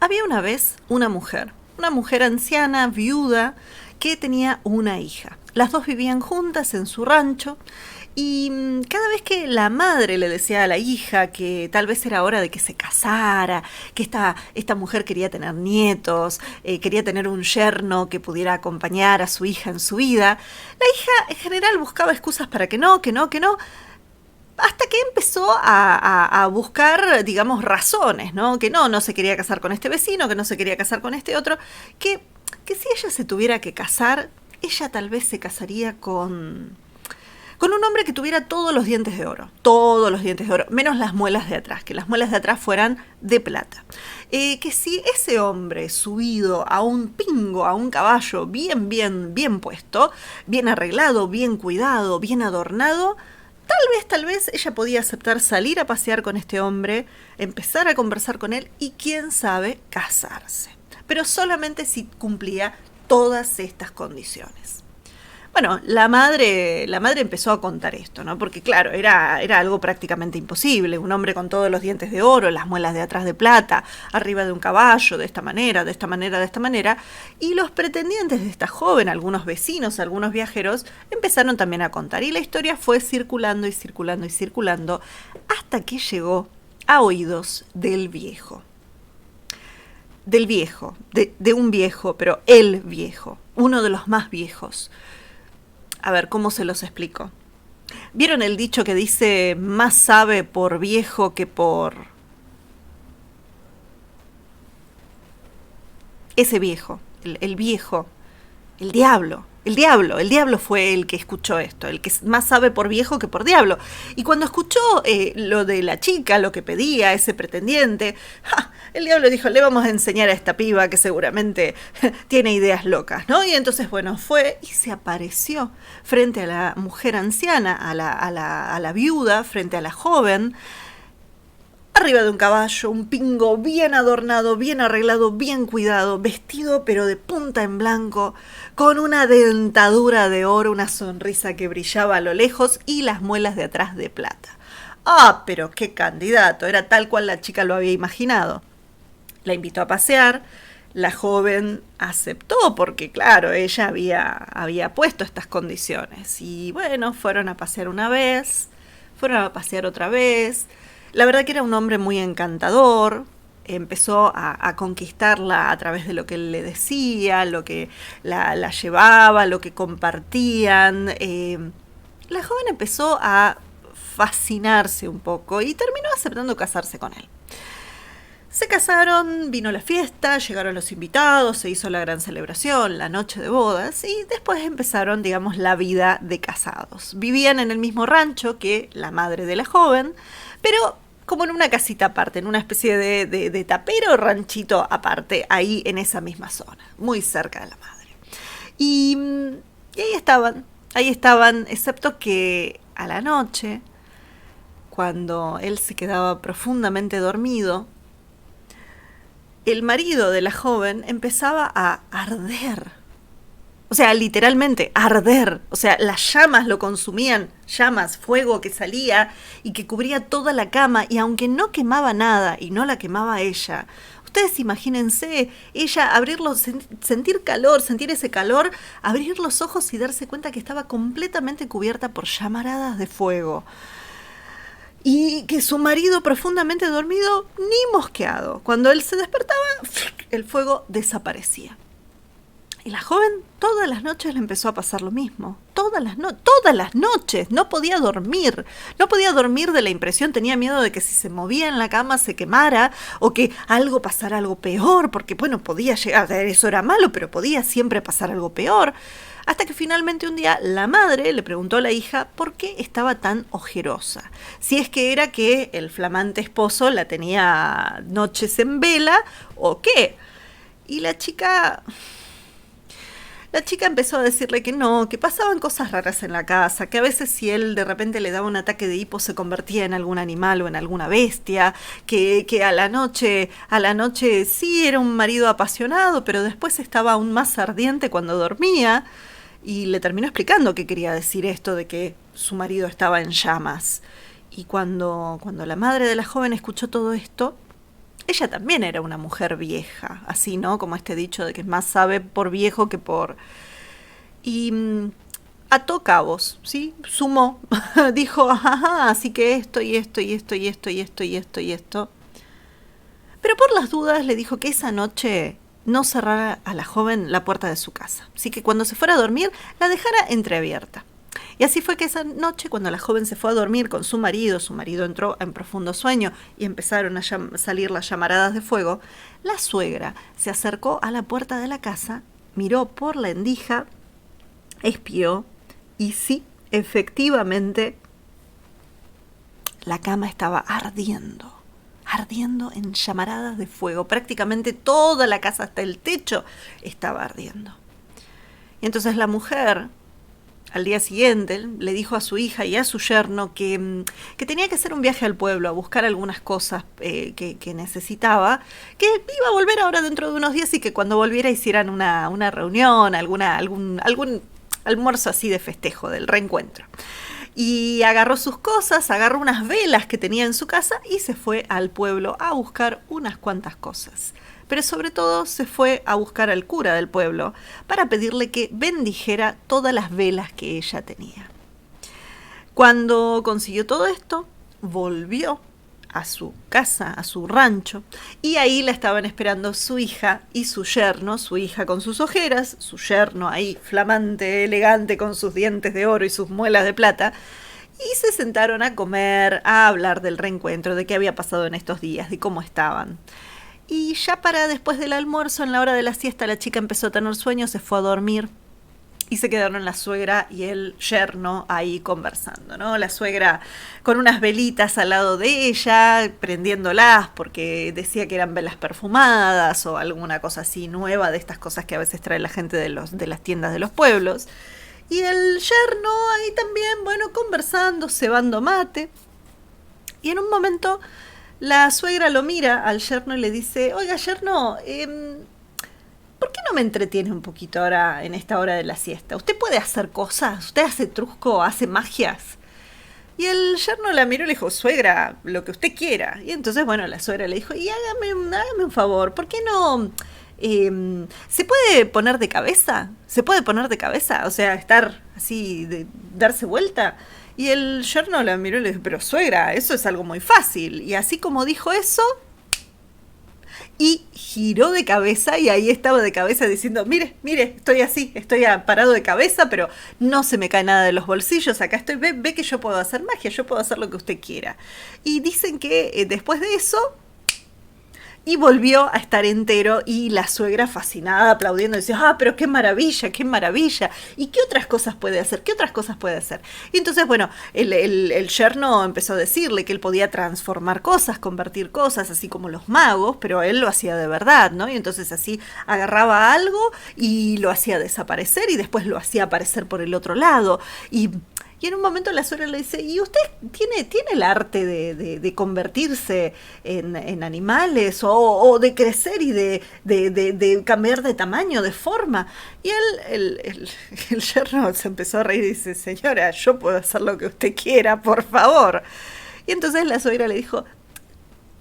Había una vez una mujer anciana, viuda, que tenía una hija. Las dos vivían juntas en su rancho y cada vez que la madre le decía a la hija que tal vez era hora de que se casara, que esta mujer quería tener nietos, quería tener un yerno que pudiera acompañar a su hija en su vida, la hija en general buscaba excusas para que no, hasta que empezó a buscar, digamos, razones, ¿no? Que no se quería casar con este vecino, que no se quería casar con este otro, que si ella se tuviera que casar, ella tal vez se casaría con un hombre que tuviera todos los dientes de oro, menos las muelas de atrás, que las muelas de atrás fueran de plata. Que si ese hombre subido a un pingo, a un caballo bien puesto, bien arreglado, bien cuidado, bien adornado, tal vez ella podía aceptar salir a pasear con este hombre, empezar a conversar con él y quién sabe, casarse. Pero solamente si cumplía todas estas condiciones. Bueno, la madre empezó a contar esto, ¿no? Porque claro, era algo prácticamente imposible. Un hombre con todos los dientes de oro, las muelas de atrás de plata, arriba de un caballo, de esta manera, de esta manera, de esta manera. Y los pretendientes de esta joven, algunos vecinos, algunos viajeros, empezaron también a contar. Y la historia fue circulando y circulando y circulando hasta que llegó a oídos del viejo. De un viejo, pero el viejo, uno de los más viejos. A ver, ¿cómo se los explico? ¿Vieron el dicho que dice más sabe por viejo que por ese viejo? El viejo, el diablo. El diablo fue el que escuchó esto, el que más sabe por viejo que por diablo. Y cuando escuchó lo de la chica, lo que pedía ese pretendiente, el diablo dijo, le vamos a enseñar a esta piba que seguramente tiene ideas locas, ¿no? Y entonces, bueno, fue y se apareció frente a la mujer anciana, a la viuda, frente a la joven, arriba de un caballo, un pingo bien adornado, bien arreglado, bien cuidado, vestido pero de punta en blanco, con una dentadura de oro, una sonrisa que brillaba a lo lejos y las muelas de atrás de plata. Ah, pero qué candidato, era tal cual la chica lo había imaginado. La invitó a pasear, la joven aceptó porque, claro, ella había puesto estas condiciones. Y bueno, fueron a pasear una vez, fueron a pasear otra vez. La verdad que era un hombre muy encantador, empezó a conquistarla a través de lo que él le decía, lo que la llevaba, lo que compartían. La joven empezó a fascinarse un poco y terminó aceptando casarse con él. Se casaron, vino la fiesta, llegaron los invitados, se hizo la gran celebración, la noche de bodas y después empezaron, digamos, la vida de casados. Vivían en el mismo rancho que la madre de la joven, pero como en una casita aparte, en una especie de tapero ranchito aparte, ahí en esa misma zona, muy cerca de la madre. Y, y ahí estaban, excepto que a la noche, cuando él se quedaba profundamente dormido, el marido de la joven empezaba a arder. O sea, literalmente arder. O sea, las llamas lo consumían, llamas, fuego que salía y que cubría toda la cama. Y aunque no quemaba nada y no la quemaba ella, ustedes imagínense ella sentir calor, sentir ese calor, abrir los ojos y darse cuenta que estaba completamente cubierta por llamaradas de fuego. Y que su marido profundamente dormido, ni mosqueado. Cuando él se despertaba, el fuego desaparecía. Y la joven todas las noches le empezó a pasar lo mismo. Todas las noches. No podía dormir. No podía dormir de la impresión. Tenía miedo de que si se movía en la cama se quemara o que pasara algo peor. Porque, bueno, podía llegar. Eso era malo, pero podía siempre pasar algo peor. Hasta que finalmente un día la madre le preguntó a la hija por qué estaba tan ojerosa. Si es que era que el flamante esposo la tenía noches en vela o qué. Y la chica empezó a decirle que no, que pasaban cosas raras en la casa, que a veces si él de repente le daba un ataque de hipo se convertía en algún animal o en alguna bestia, que a la noche sí era un marido apasionado, pero después estaba aún más ardiente cuando dormía. Y le terminó explicando qué quería decir esto de que su marido estaba en llamas. Y cuando la madre de la joven escuchó todo esto, ella también era una mujer vieja, así, ¿no? Como este dicho de que más sabe por viejo que por... Y ató cabos, ¿sí? Sumó, dijo, ajá, así que esto y esto y esto y esto y esto y esto y esto. Pero por las dudas le dijo que esa noche no cerrara a la joven la puerta de su casa, así que cuando se fuera a dormir la dejara entreabierta. Y así fue que esa noche, cuando la joven se fue a dormir con su marido entró en profundo sueño y empezaron a salir las llamaradas de fuego, la suegra se acercó a la puerta de la casa, miró por la endija, espió y sí, efectivamente, la cama estaba ardiendo en llamaradas de fuego. Prácticamente toda la casa, hasta el techo, estaba ardiendo. Y entonces la mujer, al día siguiente, le dijo a su hija y a su yerno que tenía que hacer un viaje al pueblo a buscar algunas cosas que necesitaba, que iba a volver ahora dentro de unos días y que cuando volviera hicieran una reunión, algún almuerzo así de festejo, del reencuentro. Y agarró sus cosas, agarró unas velas que tenía en su casa y se fue al pueblo a buscar unas cuantas cosas. Pero sobre todo se fue a buscar al cura del pueblo para pedirle que bendijera todas las velas que ella tenía. Cuando consiguió todo esto, volvió a su casa, a su rancho, y ahí la estaban esperando su hija y su yerno, su hija con sus ojeras, su yerno ahí flamante, elegante, con sus dientes de oro y sus muelas de plata, y se sentaron a comer, a hablar del reencuentro, de qué había pasado en estos días, de cómo estaban. Y ya para después del almuerzo, en la hora de la siesta, la chica empezó a tener sueño, se fue a dormir. Y se quedaron la suegra y el yerno ahí conversando, ¿no? La suegra con unas velitas al lado de ella, prendiéndolas porque decía que eran velas perfumadas o alguna cosa así nueva, de estas cosas que a veces trae la gente de las tiendas de los pueblos. Y el yerno ahí también, bueno, conversando, cebando mate. Y en un momento la suegra lo mira al yerno y le dice, oiga, yerno, ¿por qué no me entretiene un poquito ahora en esta hora de la siesta? ¿Usted puede hacer cosas? ¿Usted hace truco? ¿Hace magias? Y el yerno la miró y le dijo, suegra, lo que usted quiera. Y entonces, bueno, la suegra le dijo, y hágame un favor, ¿por qué no se puede poner de cabeza? ¿Se puede poner de cabeza? O sea, estar así, darse vuelta. Y el yerno la miró y le dijo, pero suegra, eso es algo muy fácil. Y así como dijo eso, y giró de cabeza y ahí estaba de cabeza diciendo, mire, estoy así, estoy parado de cabeza, pero no se me cae nada de los bolsillos, acá estoy, ve que yo puedo hacer magia, yo puedo hacer lo que usted quiera. Y dicen que después de eso, y volvió a estar entero y la suegra fascinada, aplaudiendo, decía, pero qué maravilla, ¿y qué otras cosas puede hacer? Y entonces, bueno, el yerno empezó a decirle que él podía transformar cosas, convertir cosas, así como los magos, pero él lo hacía de verdad, ¿no? Y entonces así agarraba algo y lo hacía desaparecer y después lo hacía aparecer por el otro lado. Y en un momento la suegra le dice, ¿y usted tiene el arte de convertirse en animales o de crecer y de cambiar de tamaño, de forma? Y el yerno se empezó a reír y dice, señora, yo puedo hacer lo que usted quiera, por favor. Y entonces la suegra le dijo,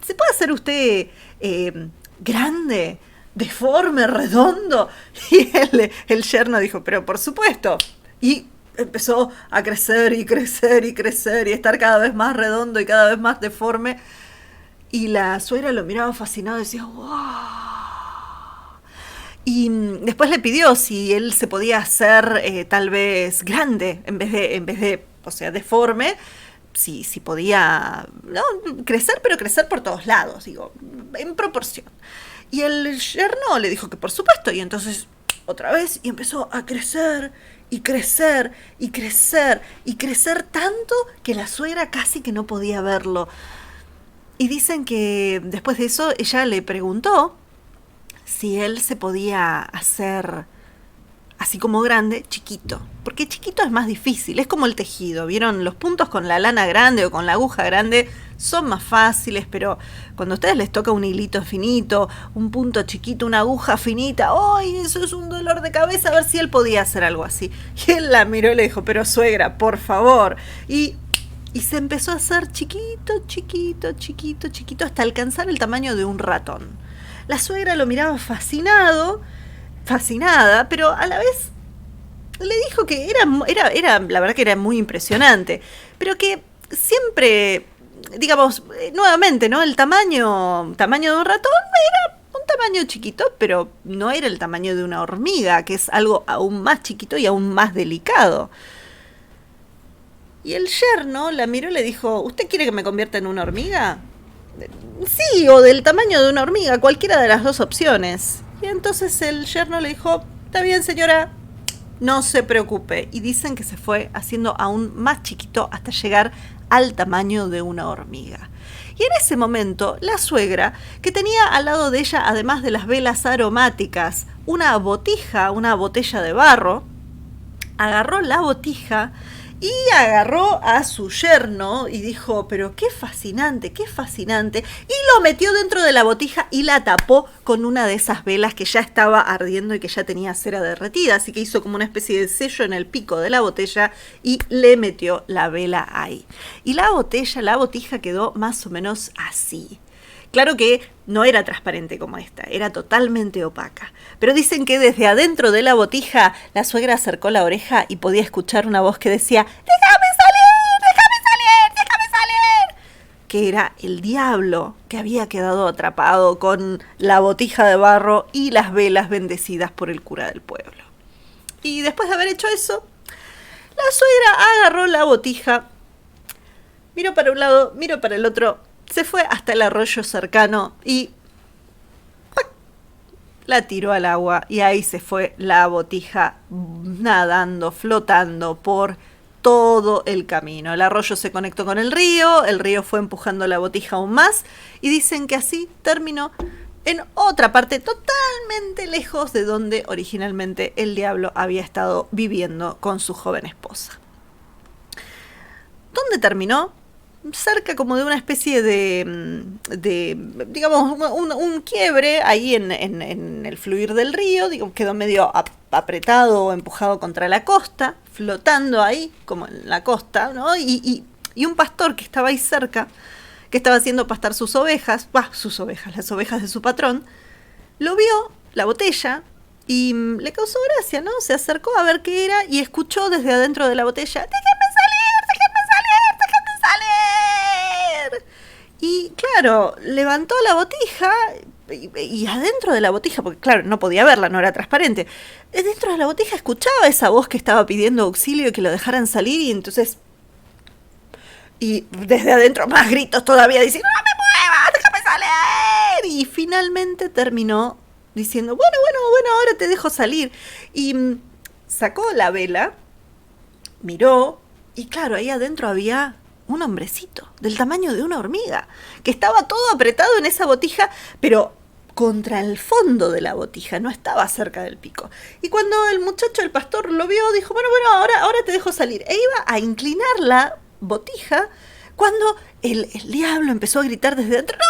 ¿se puede hacer usted grande, deforme, redondo? Y el yerno dijo, pero por supuesto. Y empezó a crecer y estar cada vez más redondo y cada vez más deforme. Y la suegra lo miraba fascinado y decía, ¡wow! Y después le pidió si él se podía hacer tal vez grande en vez de, o sea, deforme. Si podía, ¿no?, crecer, pero crecer por todos lados, digo, en proporción. Y el yerno le dijo que por supuesto, y entonces otra vez, y empezó a crecer tanto que la suegra casi que no podía verlo. Y dicen que después de eso ella le preguntó si él se podía hacer así como grande, chiquito. Porque chiquito es más difícil, es como el tejido, ¿vieron? Los puntos con la lana grande o con la aguja grande son más fáciles, pero cuando a ustedes les toca un hilito finito, un punto chiquito, una aguja finita, ¡ay, eso es un dolor de cabeza! A ver si él podía hacer algo así. Y él la miró y le dijo, pero suegra, por favor. Y y se empezó a hacer chiquito, chiquito, chiquito, chiquito, hasta alcanzar el tamaño de un ratón. La suegra lo miraba fascinada, pero a la vez le dijo que era la verdad que era muy impresionante, pero que siempre, digamos, nuevamente, ¿no? El tamaño de un ratón era un tamaño chiquito, pero no era el tamaño de una hormiga, que es algo aún más chiquito y aún más delicado. Y el yerno la miró y le dijo, ¿usted quiere que me convierta en una hormiga? Sí, o del tamaño de una hormiga, cualquiera de las dos opciones. Y entonces el yerno le dijo, está bien señora, no se preocupe. Y dicen que se fue haciendo aún más chiquito hasta llegar al tamaño de una hormiga. Y en ese momento, la suegra, que tenía al lado de ella, además de las velas aromáticas, una botella de barro, agarró la botija y agarró a su yerno y dijo, pero qué fascinante, y lo metió dentro de la botija y la tapó con una de esas velas que ya estaba ardiendo y que ya tenía cera derretida, así que hizo como una especie de sello en el pico de la botella y le metió la vela ahí. Y la botija quedó más o menos así. Claro que no era transparente como esta, era totalmente opaca. Pero dicen que desde adentro de la botija la suegra acercó la oreja y podía escuchar una voz que decía ¡déjame salir! ¡déjame salir! ¡déjame salir! Que era el diablo que había quedado atrapado con la botija de barro y las velas bendecidas por el cura del pueblo. Y después de haber hecho eso, la suegra agarró la botija, miró para un lado, miró para el otro, se fue hasta el arroyo cercano y ¡pac!, la tiró al agua y ahí se fue la botija nadando, flotando por todo el camino. El arroyo se conectó con el río fue empujando la botija aún más y dicen que así terminó en otra parte totalmente lejos de donde originalmente el diablo había estado viviendo con su joven esposa. ¿Dónde terminó? Cerca como de una especie de digamos, un quiebre ahí en el fluir del río, digamos, quedó medio apretado o empujado contra la costa, flotando ahí, como en la costa, ¿no? Y un pastor que estaba ahí cerca, que estaba haciendo pastar las ovejas de su patrón, lo vio, la botella, y le causó gracia, ¿no? Se acercó a ver qué era y escuchó desde adentro de la botella, y claro, levantó la botija y adentro de la botija, porque claro, no podía verla, no era transparente, dentro de la botija escuchaba esa voz que estaba pidiendo auxilio y que lo dejaran salir y entonces, y desde adentro más gritos todavía diciendo ¡no me muevas, déjame salir! Y finalmente terminó diciendo bueno, ahora te dejo salir. Y sacó la vela, miró y claro, ahí adentro había un hombrecito del tamaño de una hormiga, que estaba todo apretado en esa botija, pero contra el fondo de la botija, no estaba cerca del pico. Y cuando el muchacho, el pastor, lo vio, dijo, bueno, ahora te dejo salir. E iba a inclinar la botija cuando el diablo empezó a gritar desde dentro, no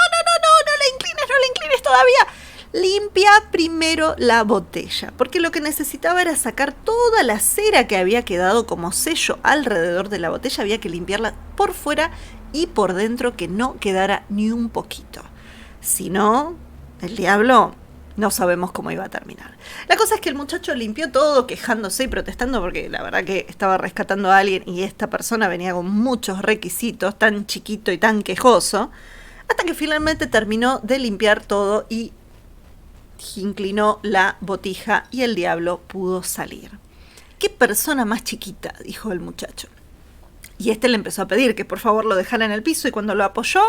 la inclines todavía. Limpia primero la botella, porque lo que necesitaba era sacar toda la cera que había quedado como sello alrededor de la botella, había que limpiarla por fuera y por dentro, que no quedara ni un poquito. Si no, el diablo no sabemos cómo iba a terminar. La cosa es que el muchacho limpió todo, quejándose y protestando, porque la verdad que estaba rescatando a alguien y esta persona venía con muchos requisitos, tan chiquito y tan quejoso, hasta que finalmente terminó de limpiar todo y inclinó la botija y el diablo pudo salir. ¡Qué persona más chiquita!, dijo el muchacho. Y le empezó a pedir que por favor lo dejara en el piso y cuando lo apoyó,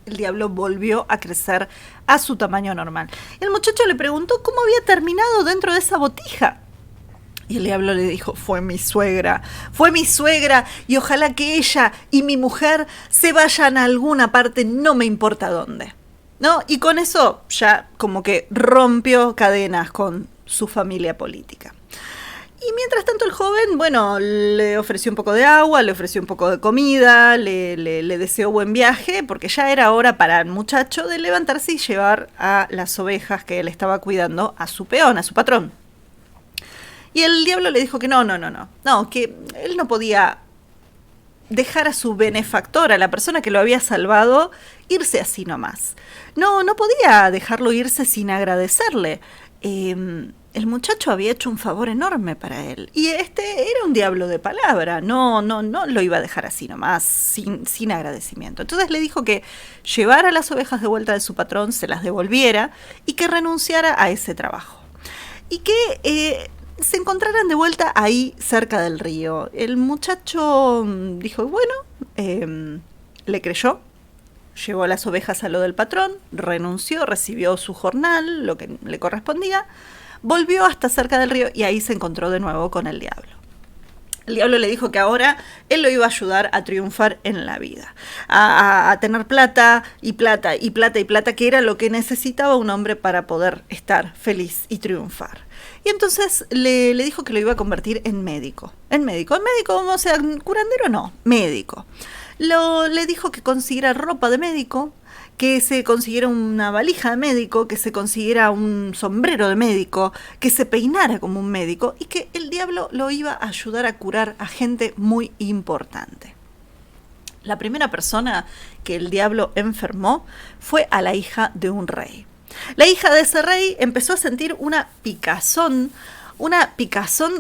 el diablo volvió a crecer a su tamaño normal. El muchacho le preguntó cómo había terminado dentro de esa botija. Y el diablo le dijo, fue mi suegra y ojalá que ella y mi mujer se vayan a alguna parte, no me importa dónde. ¿No? Y con eso ya como que rompió cadenas con su familia política. Y mientras tanto el joven, bueno, le ofreció un poco de agua, le ofreció un poco de comida, le deseó buen viaje, porque ya era hora para el muchacho de levantarse y llevar a las ovejas que él estaba cuidando a su peón, a su patrón. Y el diablo le dijo que no, que él no podía dejar a su benefactor, a la persona que lo había salvado, irse así nomás. No podía dejarlo irse sin agradecerle. El muchacho había hecho un favor enorme para él. Y este era un diablo de palabra. No lo iba a dejar así nomás, sin agradecimiento. Entonces le dijo que llevara las ovejas de vuelta de su patrón, se las devolviera y que renunciara a ese trabajo. Y que se encontraran de vuelta ahí cerca del río. El muchacho dijo, bueno, le creyó. Llevó las ovejas a lo del patrón, renunció, recibió su jornal, lo que le correspondía, volvió hasta cerca del río y ahí se encontró de nuevo con el diablo. El diablo le dijo que ahora él lo iba a ayudar a triunfar en la vida, a tener plata y plata y plata y plata, que era lo que necesitaba un hombre para poder estar feliz y triunfar. Y entonces le dijo que lo iba a convertir en médico. En médico, o sea, curandero no, médico. Le dijo que consiguiera ropa de médico, que se consiguiera una valija de médico, que se consiguiera un sombrero de médico, que se peinara como un médico y que el diablo lo iba a ayudar a curar a gente muy importante. La primera persona que el diablo enfermó fue a la hija de un rey. La hija de ese rey empezó a sentir una picazón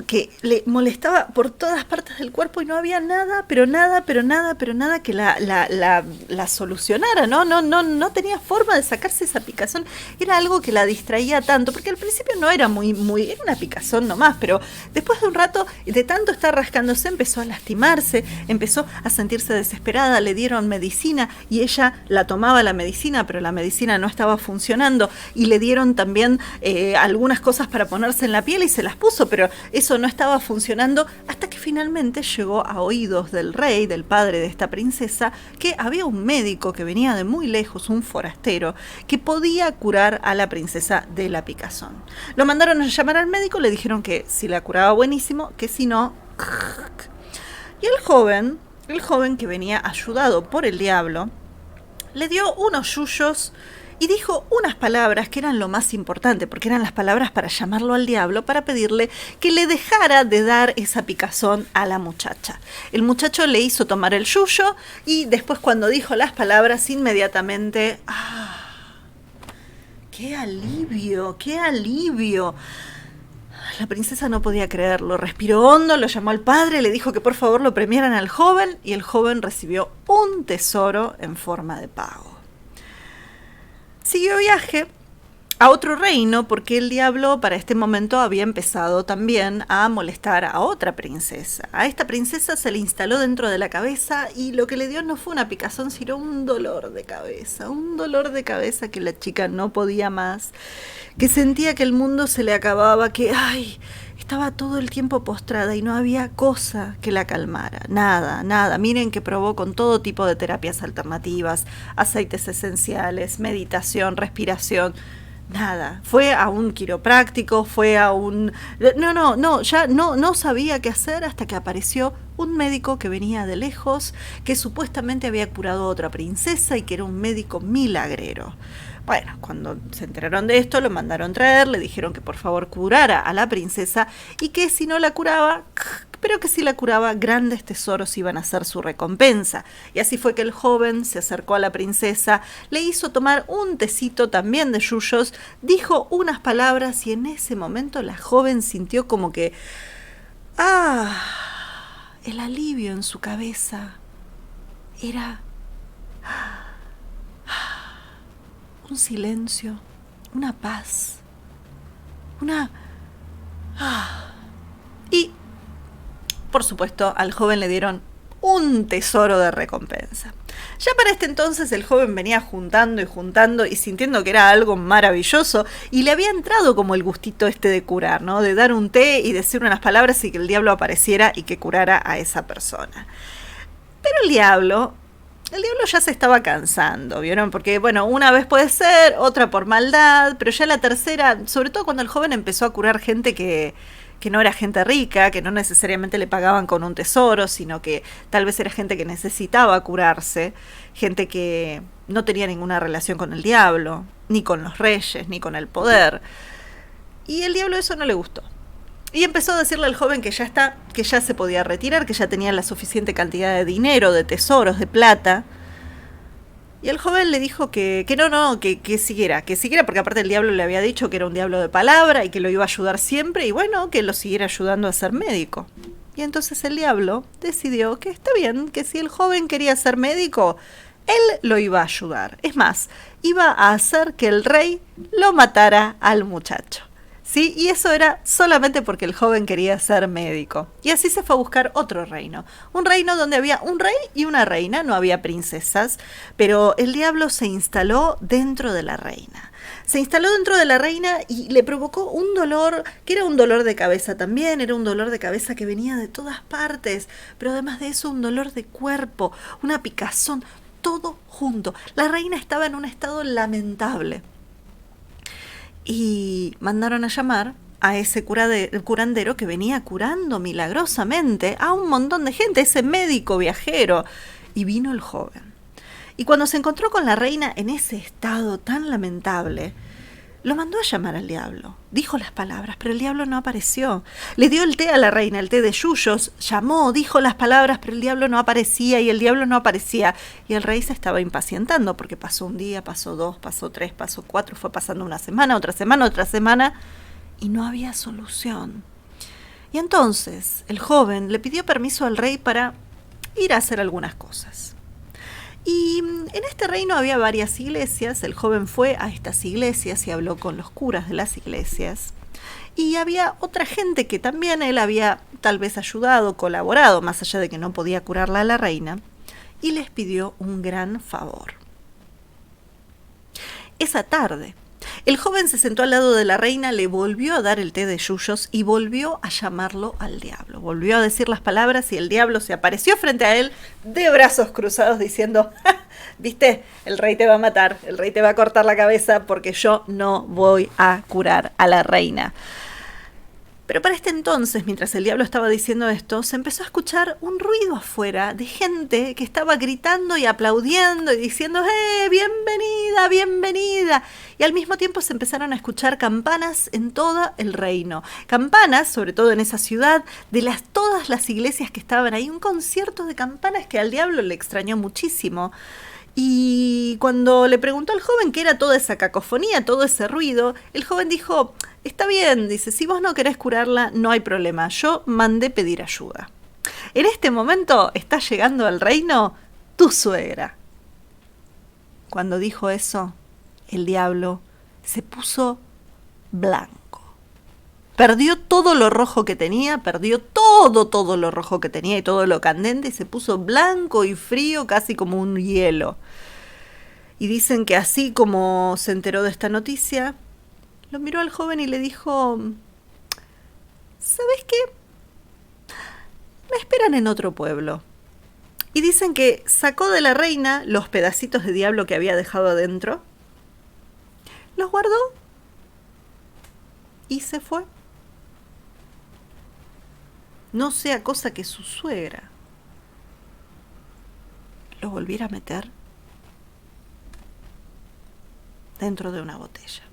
que le molestaba por todas partes del cuerpo y no había nada que la solucionara, no tenía forma de sacarse esa picazón. Era algo que la distraía tanto, porque al principio no era era una picazón nomás, pero después de un rato, de tanto estar rascándose, empezó a lastimarse, empezó a sentirse desesperada, le dieron medicina y ella la tomaba la medicina, pero la medicina no estaba funcionando y le dieron también algunas cosas para ponerse en la piel y se las puso, pero eso no estaba funcionando hasta que finalmente llegó a oídos del rey, del padre de esta princesa, que había un médico que venía de muy lejos, un forastero, que podía curar a la princesa de la picazón. Lo mandaron a llamar al médico, le dijeron que si la curaba buenísimo, que si no... Y el joven que venía ayudado por el diablo, le dio unos yuyos y dijo unas palabras que eran lo más importante, porque eran las palabras para llamarlo al diablo, para pedirle que le dejara de dar esa picazón a la muchacha. El muchacho le hizo tomar el yuyo y después, cuando dijo las palabras, inmediatamente... ¡ah! ¡Qué alivio! ¡Qué alivio! La princesa no podía creerlo, respiró hondo, lo llamó al padre, le dijo que por favor lo premiaran al joven y el joven recibió un tesoro en forma de pago. Siguió viaje a otro reino porque el diablo para este momento había empezado también a molestar a otra princesa. A esta princesa se le instaló dentro de la cabeza y lo que le dio no fue una picazón, sino un dolor de cabeza que la chica no podía más, que sentía que el mundo se le acababa, que estaba todo el tiempo postrada y no había cosa que la calmara, nada. Miren que probó con todo tipo de terapias alternativas, aceites esenciales, meditación, respiración, nada. Fue a un quiropráctico, ya no sabía qué hacer hasta que apareció un médico que venía de lejos, que supuestamente había curado a otra princesa y que era un médico milagrero. Bueno, cuando se enteraron de esto, lo mandaron traer, le dijeron que por favor curara a la princesa y que si no la curaba, pero que si la curaba, grandes tesoros iban a ser su recompensa. Y así fue que el joven se acercó a la princesa, le hizo tomar un tecito también de yuyos, dijo unas palabras y en ese momento la joven sintió como que... el alivio en su cabeza era... un silencio, una paz, y por supuesto al joven le dieron un tesoro de recompensa. Ya para este entonces el joven venía juntando y sintiendo que era algo maravilloso y le había entrado como el gustito de curar, ¿no? De dar un té y decir unas palabras y que el diablo apareciera y que curara a esa persona. Pero el diablo ya se estaba cansando, ¿vieron? Porque, bueno, una vez puede ser, otra por maldad, pero ya la tercera, sobre todo cuando el joven empezó a curar gente que no era gente rica, que no necesariamente le pagaban con un tesoro, sino que tal vez era gente que necesitaba curarse, gente que no tenía ninguna relación con el diablo, ni con los reyes, ni con el poder. Y el diablo eso no le gustó. Y empezó a decirle al joven que ya está, que ya se podía retirar, que ya tenía la suficiente cantidad de dinero, de tesoros, de plata. Y el joven le dijo que no, que siguiera, porque aparte el diablo le había dicho que era un diablo de palabra y que lo iba a ayudar siempre, y bueno, que lo siguiera ayudando a ser médico. Y entonces el diablo decidió que está bien, que si el joven quería ser médico, él lo iba a ayudar. Es más, iba a hacer que el rey lo matara al muchacho. ¿Sí? Y eso era solamente porque el joven quería ser médico. Y así se fue a buscar otro reino. Un reino donde había un rey y una reina, no había princesas, pero el diablo se instaló dentro de la reina. Se instaló dentro de la reina y le provocó un dolor, que era un dolor de cabeza también, era un dolor de cabeza que venía de todas partes, pero además de eso un dolor de cuerpo, una picazón, todo junto. La reina estaba en un estado lamentable. Y mandaron a llamar a ese curandero que venía curando milagrosamente a un montón de gente, ese médico viajero. Y vino el joven. Y cuando se encontró con la reina en ese estado tan lamentable, lo mandó a llamar al diablo. Dijo las palabras, pero el diablo no apareció. Le dio el té a la reina, el té de yuyos, llamó, dijo las palabras, pero el diablo no aparecía y el diablo no aparecía. Y el rey se estaba impacientando porque pasó un día, pasó dos, pasó tres, pasó cuatro, fue pasando una semana, otra semana, y no había solución. Y entonces el joven le pidió permiso al rey para ir a hacer algunas cosas. Y en este reino había varias iglesias, el joven fue a estas iglesias y habló con los curas de las iglesias. Y había otra gente que también él había tal vez ayudado, colaborado, más allá de que no podía curarla a la reina, y les pidió un gran favor. Esa tarde, el joven se sentó al lado de la reina, le volvió a dar el té de yuyos y volvió a llamarlo al diablo. Volvió a decir las palabras y el diablo se apareció frente a él de brazos cruzados diciendo, ¡ja! ¿Viste? El rey te va a matar, el rey te va a cortar la cabeza porque yo no voy a curar a la reina. Pero para este entonces, mientras el diablo estaba diciendo esto, se empezó a escuchar un ruido afuera de gente que estaba gritando y aplaudiendo y diciendo bienvenida, bienvenida. Y al mismo tiempo se empezaron a escuchar campanas en todo el reino. Campanas, sobre todo en esa ciudad, de todas las iglesias que estaban ahí. Un concierto de campanas que al diablo le extrañó muchísimo. Y cuando le preguntó al joven qué era toda esa cacofonía, todo ese ruido, el joven dijo, está bien, dice, si vos no querés curarla, no hay problema, yo mandé pedir ayuda. En este momento está llegando al reino tu suegra. Cuando dijo eso, el diablo se puso blanco. Perdió todo lo rojo que tenía, perdió todo lo rojo que tenía y todo lo candente y se puso blanco y frío, casi como un hielo. Y dicen que así como se enteró de esta noticia, lo miró al joven y le dijo, ¿sabes qué? Me esperan en otro pueblo. Y dicen que sacó de la reina los pedacitos de diablo que había dejado adentro, los guardó y se fue. No sea cosa que su suegra lo volviera a meter dentro de una botella.